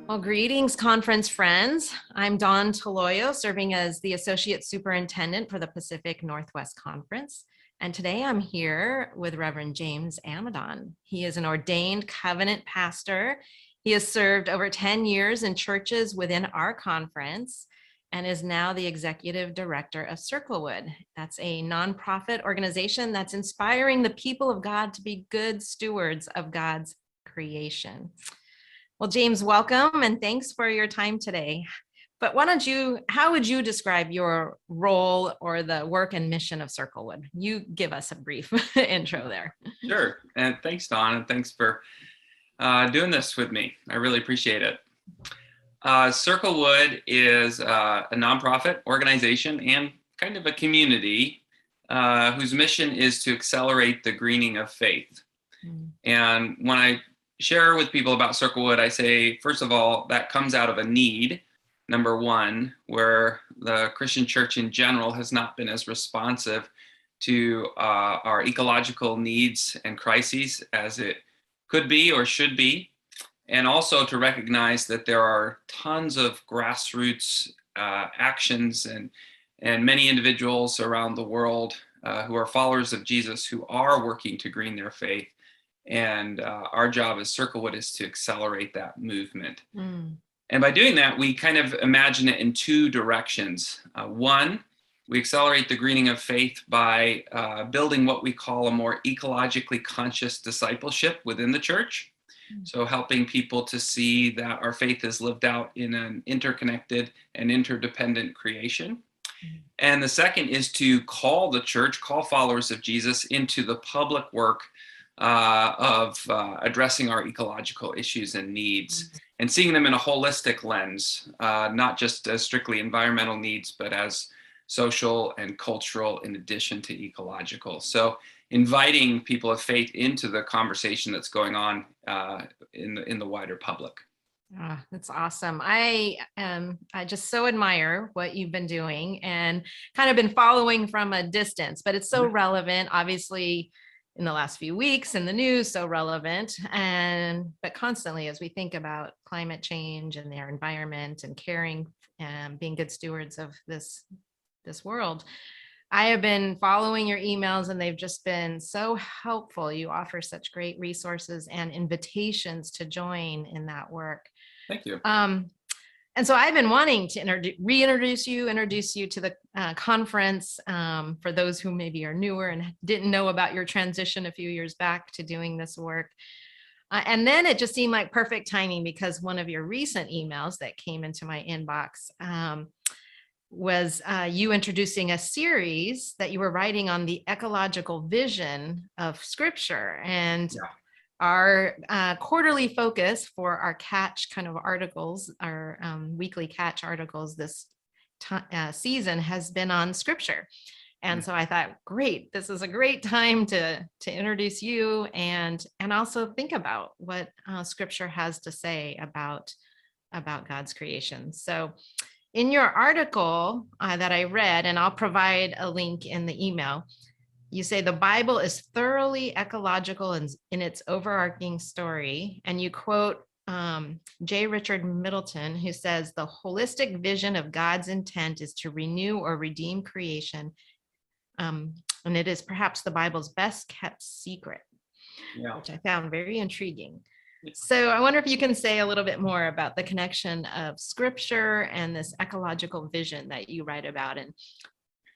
Well, greetings, conference friends. I'm Dawn Taloyo, serving as the Associate Superintendent for the Pacific Northwest Conference. And today I'm here with Reverend James Amadon. He is an ordained covenant pastor. He has served over 10 years in churches within our conference and is now the Executive Director of Circlewood. That's a nonprofit organization that's inspiring the people of God to be good stewards of God's creation. Well, James, welcome and thanks for your time today. But how would you describe your role or the work and mission of Circlewood? You give us a brief intro there. Sure. And thanks, Don, and thanks for doing this with me. I really appreciate it. Circlewood is a nonprofit organization and kind of a community whose mission is to accelerate the greening of faith. And when I share with people about Circlewood, I say, first of all, that comes out of a need, number one, where the Christian church in general has not been as responsive to our ecological needs and crises as it could be or should be, and also to recognize that there are tons of grassroots actions and many individuals around the world who are followers of Jesus who are working to green their faith. And our job as Circlewood is to accelerate that movement. And by doing that, we kind of imagine it in two directions. One, we accelerate the greening of faith by building what we call a more ecologically conscious discipleship within the church. So helping people to see that our faith is lived out in an interconnected and interdependent creation. And the second is to call the church, call followers of Jesus into the public work of addressing our ecological issues and needs and seeing them in a holistic lens, not just as strictly environmental needs, but as social and cultural in addition to ecological. So inviting people of faith into the conversation that's going on in the wider public. Oh, that's awesome. I just so admire what you've been doing and kind of been following from a distance, but it's so relevant, obviously, in the last few weeks in the news, so relevant. But constantly, as we think about climate change and their environment and caring and being good stewards of this world, I have been following your emails and they've just been so helpful. You offer such great resources and invitations to join in that work. Thank you. And so I've been wanting to introduce you to the conference for those who maybe are newer and didn't know about your transition a few years back to doing this work. And then it just seemed like perfect timing because one of your recent emails that came into my inbox was you introducing a series that you were writing on the ecological vision of Scripture. And our quarterly focus for our catch kind of articles, our weekly catch articles this season has been on Scripture. And so I thought, great, this is a great time to introduce you and also think about what Scripture has to say about God's creation. So in your article that I read, and I'll provide a link in the email, you say the Bible is thoroughly ecological in its overarching story. And you quote J. Richard Middleton, who says the holistic vision of God's intent is to renew or redeem creation. And it is perhaps the Bible's best kept secret, which I found very intriguing. So I wonder if you can say a little bit more about the connection of Scripture and this ecological vision that you write about. And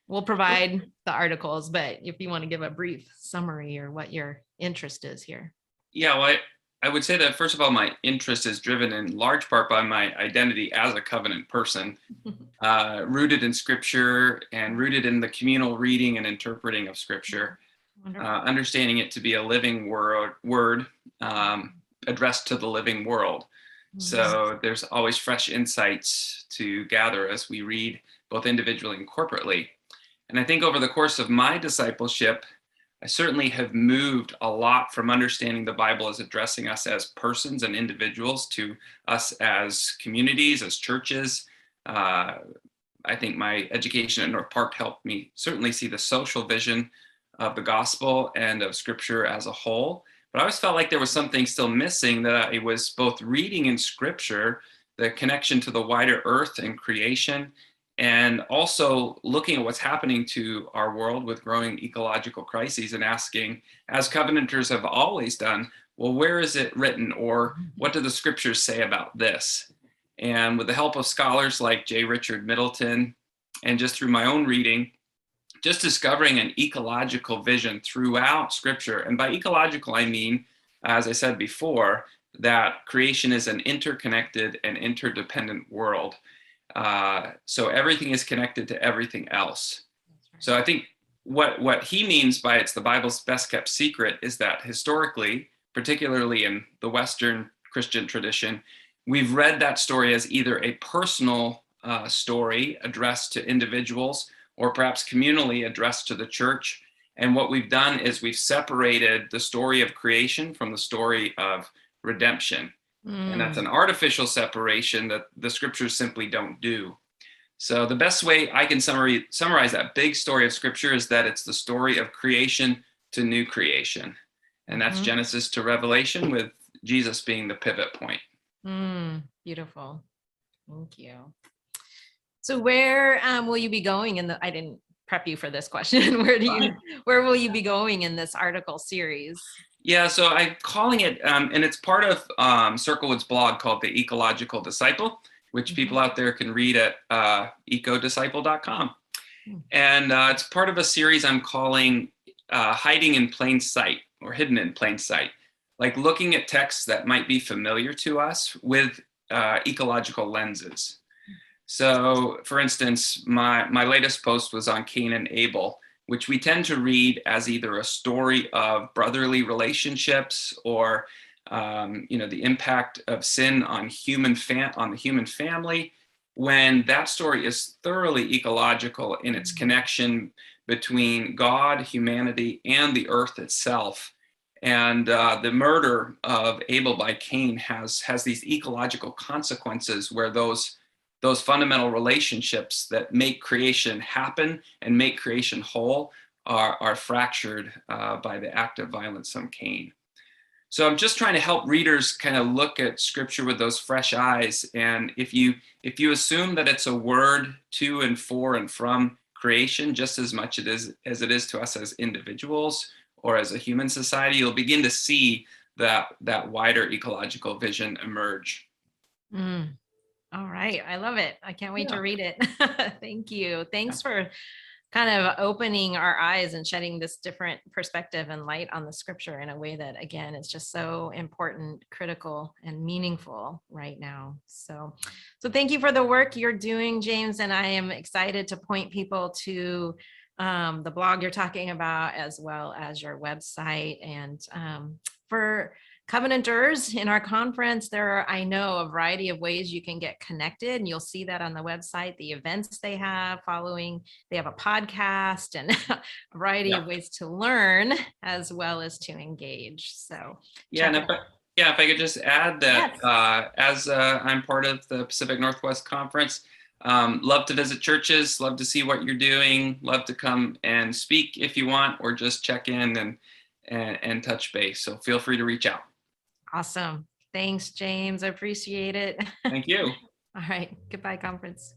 we'll provide the articles, but if you want to give a brief summary or what your interest is here. Yeah, well, I would say that, first of all, my interest is driven in large part by my identity as a covenant person, rooted in Scripture and rooted in the communal reading and interpreting of Scripture, understanding it to be a living word addressed to the living world. So there's always fresh insights to gather as we read, both individually and corporately. And I think over the course of my discipleship, I certainly have moved a lot from understanding the Bible as addressing us as persons and individuals to us as communities, as churches. I think my education at North Park helped me certainly see the social vision of the gospel and of Scripture as a whole. But I always felt like there was something still missing, that I was both reading in Scripture the connection to the wider earth and creation, and also looking at what's happening to our world with growing ecological crises and asking, as Covenanters have always done, well, where is it written, or what do the scriptures say about this? And with the help of scholars like J. Richard Middleton, and just through my own reading, just discovering an ecological vision throughout scripture. And by ecological, I mean, as I said before, that creation is an interconnected and interdependent world. So everything is connected to everything else. Right. So I think what he means by it's the Bible's best kept secret is that historically, particularly in the Western Christian tradition, we've read that story as either a personal story addressed to individuals, or perhaps communally addressed to the church. And what we've done is we've separated the story of creation from the story of redemption. And that's an artificial separation that the scriptures simply don't do. So the best way I can summarize that big story of scripture is that it's the story of creation to new creation. And that's Genesis to Revelation, with Jesus being the pivot point. Beautiful. Thank you. So where will you be going I didn't prep you for this question. Where will you be going in this article series? Yeah, so I'm calling it, and it's part of Circlewood's blog called The Ecological Disciple, which people out there can read at ecodisciple.com. And it's part of a series I'm calling Hiding in Plain Sight, or Hidden in Plain Sight, like looking at texts that might be familiar to us with ecological lenses. So, for instance, my latest post was on Cain and Abel, which we tend to read as either a story of brotherly relationships or, the impact of sin on the human family, when that story is thoroughly ecological in its connection between God, humanity, and the earth itself. And the murder of Abel by Cain has these ecological consequences where those fundamental relationships that make creation happen and make creation whole are fractured by the act of violence on Cain. So I'm just trying to help readers kind of look at scripture with those fresh eyes. And if you assume that it's a word to and for and from creation, just as much as it is to us as individuals or as a human society, you'll begin to see that wider ecological vision emerge. All right. I love it. I can't wait to read it. Thank you. Thanks for kind of opening our eyes and shedding this different perspective and light on the scripture in a way that, again, is just so important, critical, and meaningful right now. So thank you for the work you're doing, James. And I am excited to point people to the blog you're talking about, as well as your website. And for Covenanters in our conference, there are, I know, a variety of ways you can get connected, and you'll see that on the website, the events they have following. They have a podcast and a variety of ways to learn as well as to engage. So if I could just add that, as I'm part of the Pacific Northwest Conference, love to visit churches, love to see what you're doing, love to come and speak if you want, or just check in and touch base. So feel free to reach out. Awesome. Thanks, James. I appreciate it. Thank you. All right. Goodbye, conference.